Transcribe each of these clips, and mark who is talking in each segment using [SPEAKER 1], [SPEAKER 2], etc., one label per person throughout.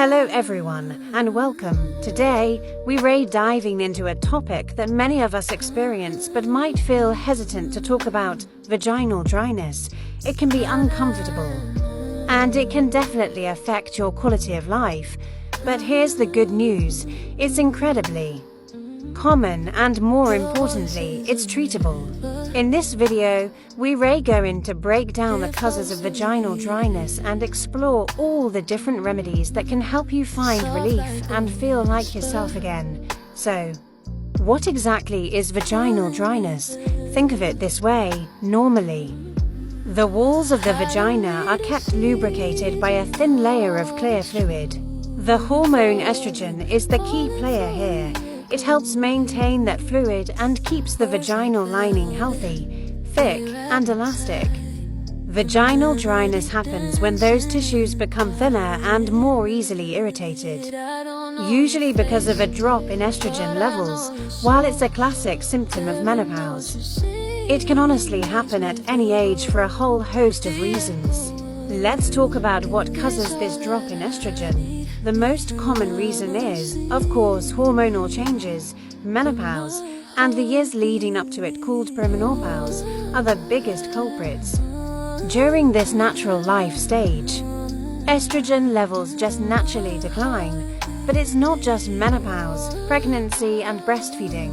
[SPEAKER 1] Hello everyone, and welcome. Today, we're diving into a topic that many of us experience but might feel hesitant to talk about: vaginal dryness. It can be uncomfortable, and it can definitely affect your quality of life. But here's the good news: it's incredibly common, and more importantly, it's treatable. In this video, we're going to break down the causes of vaginal dryness and explore all the different remedies that can help you find relief and feel like yourself again. So, what exactly is vaginal dryness? Think of it this way: normally, the walls of the vagina are kept lubricated by a thin layer of clear fluid. The hormone estrogen is the key player here. It helps maintain that fluid and keeps the vaginal lining healthy, thick, and elastic. Vaginal dryness happens when those tissues become thinner and more easily irritated, usually because of a drop in estrogen levels. While it's a classic symptom of menopause, it can honestly happen at any age for a whole host of reasons. Let's talk about what causes this drop in estrogen. The most common reason is, of course, hormonal changes. Menopause, and the years leading up to it called premenopause, are the biggest culprits. During this natural life stage, estrogen levels just naturally decline. But it's not just menopause. Pregnancy and breastfeeding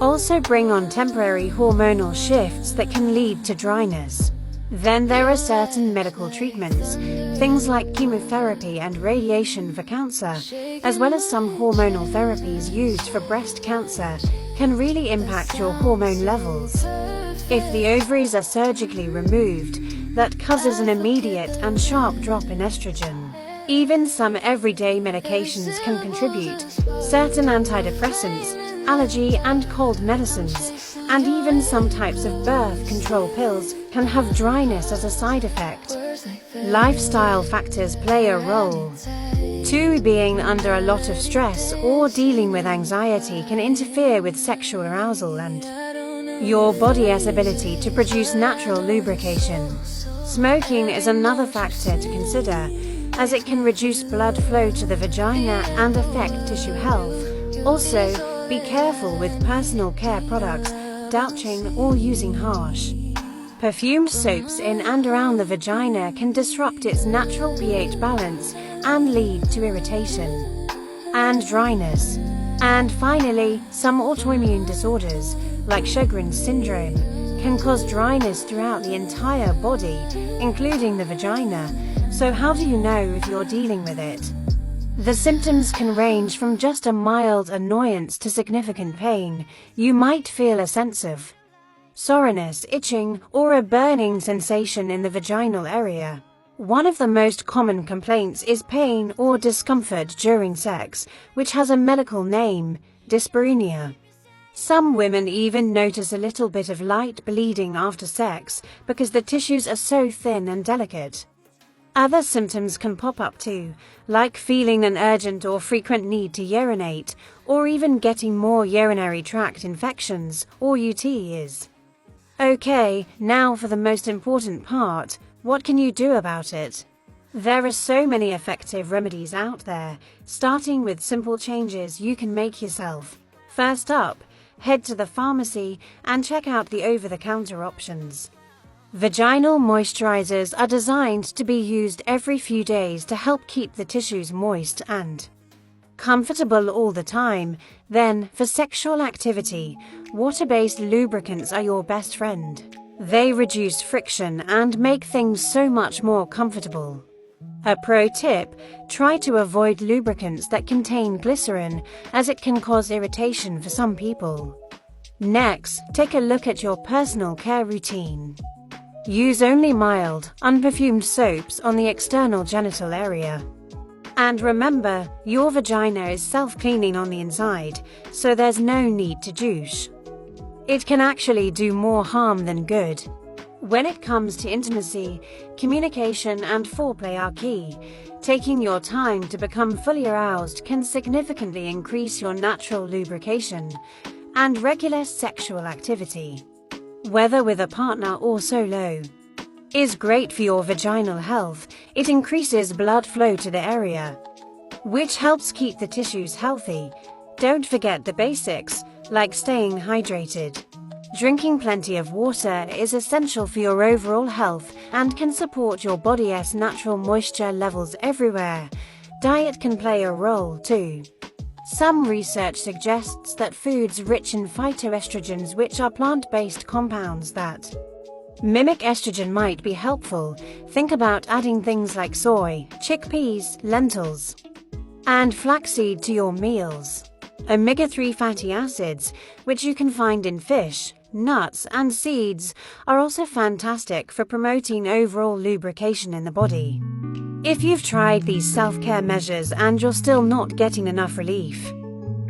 [SPEAKER 1] also bring on temporary hormonal shifts that can lead to dryness. Then there are certain medical treatments, things like chemotherapy and radiation for cancer, as well as some hormonal therapies used for breast cancer, can really impact your hormone levels. If the ovaries are surgically removed, that causes an immediate and sharp drop in estrogen. Even some everyday medications can contribute. Certain antidepressants, allergy and cold medicines, and even some types of birth control pills can have dryness as a side effect. Lifestyle factors play a role too. Being under a lot of stress or dealing with anxiety can interfere with sexual arousal and your body's ability to produce natural lubrication. Smoking is another factor to consider, as it can reduce blood flow to the vagina and affect tissue health. Also, be careful with personal care products, douching or using harsh perfumed soaps in and around the vagina can disrupt its natural pH balance and lead to irritation and dryness. And finally, some autoimmune disorders, like Sjogren's syndrome, can cause dryness throughout the entire body, including the vagina. So how do you know if you're dealing with it? The symptoms can range from just a mild annoyance to significant pain. You might feel a sense of soreness, itching, or a burning sensation in the vaginal area. One of the most common complaints is pain or discomfort during sex, which has a medical name: dyspareunia. Some women even notice a little bit of light bleeding after sex because the tissues are so thin and delicate. Other symptoms can pop up too, like feeling an urgent or frequent need to urinate, or even getting more urinary tract infections, or UTIs. Okay, now for the most important part: what can you do about it? There are so many effective remedies out there, starting with simple changes you can make yourself. First up, head to the pharmacy and check out the over-the-counter options. Vaginal moisturizers are designed to be used every few days to help keep the tissues moist and comfortable all the time. Then, for sexual activity, water-based lubricants are your best friend. They reduce friction and make things so much more comfortable. A pro tip: try to avoid lubricants that contain glycerin, as it can cause irritation for some people. Next, take a look at your personal care routine. Use only mild, unperfumed soaps on the external genital area. And remember, your vagina is self-cleaning on the inside, so there's no need to douche. It can actually do more harm than good. When it comes to intimacy, communication and foreplay are key. Taking your time to become fully aroused can significantly increase your natural lubrication and regular sexual activity. Whether with a partner or solo, is great for your vaginal health. It increases blood flow to the area, which helps keep the tissues healthy. Don't forget the basics, like staying hydrated. Drinking plenty of water is essential for your overall health and can support your body's natural moisture levels everywhere. Diet can play a role too. Some research suggests that foods rich in phytoestrogens, which are plant-based compounds that mimic estrogen, might be helpful. Think about adding things like soy, chickpeas, lentils, and flaxseed to your meals. Omega-3 fatty acids, which you can find in fish, nuts, and seeds, are also fantastic for promoting overall lubrication in the body. If you've tried these self-care measures and you're still not getting enough relief,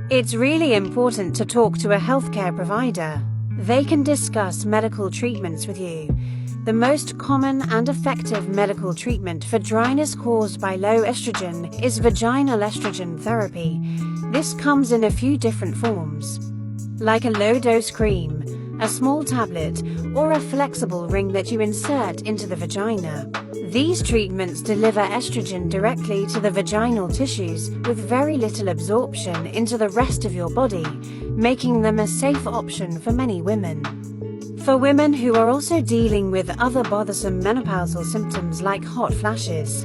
[SPEAKER 1] it's really important to talk to a healthcare provider. They can discuss medical treatments with you. The most common and effective medical treatment for dryness caused by low estrogen is vaginal estrogen therapy. This comes in a few different forms, like a low-dose cream, a small tablet, or a flexible ring that you insert into the vagina. These treatments deliver estrogen directly to the vaginal tissues with very little absorption into the rest of your body, making them a safe option for many women. For women who are also dealing with other bothersome menopausal symptoms like hot flashes,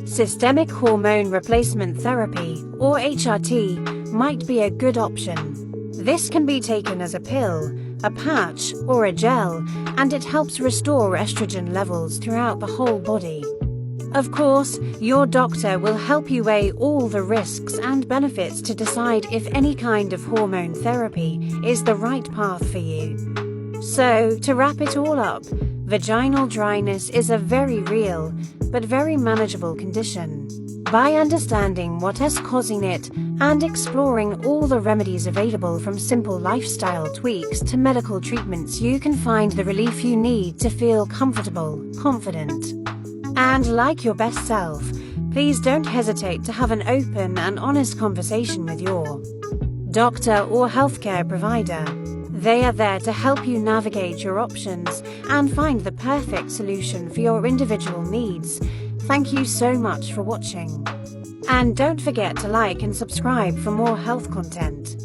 [SPEAKER 1] systemic hormone replacement therapy, or HRT, might be a good option. This can be taken as a pill, a patch, or a gel, and it helps restore estrogen levels throughout the whole body. Of course, your doctor will help you weigh all the risks and benefits to decide if any kind of hormone therapy is the right path for you. So, to wrap it all up, vaginal dryness is a very real, but very manageable condition. By understanding what is causing it and exploring all the remedies available, from simple lifestyle tweaks to medical treatments, you can find the relief you need to feel comfortable, confident, and like your best self. Please don't hesitate to have an open and honest conversation with your doctor or healthcare provider. They are there to help you navigate your options and find the perfect solution for your individual needs. Thank you so much for watching. And don't forget to like and subscribe for more health content.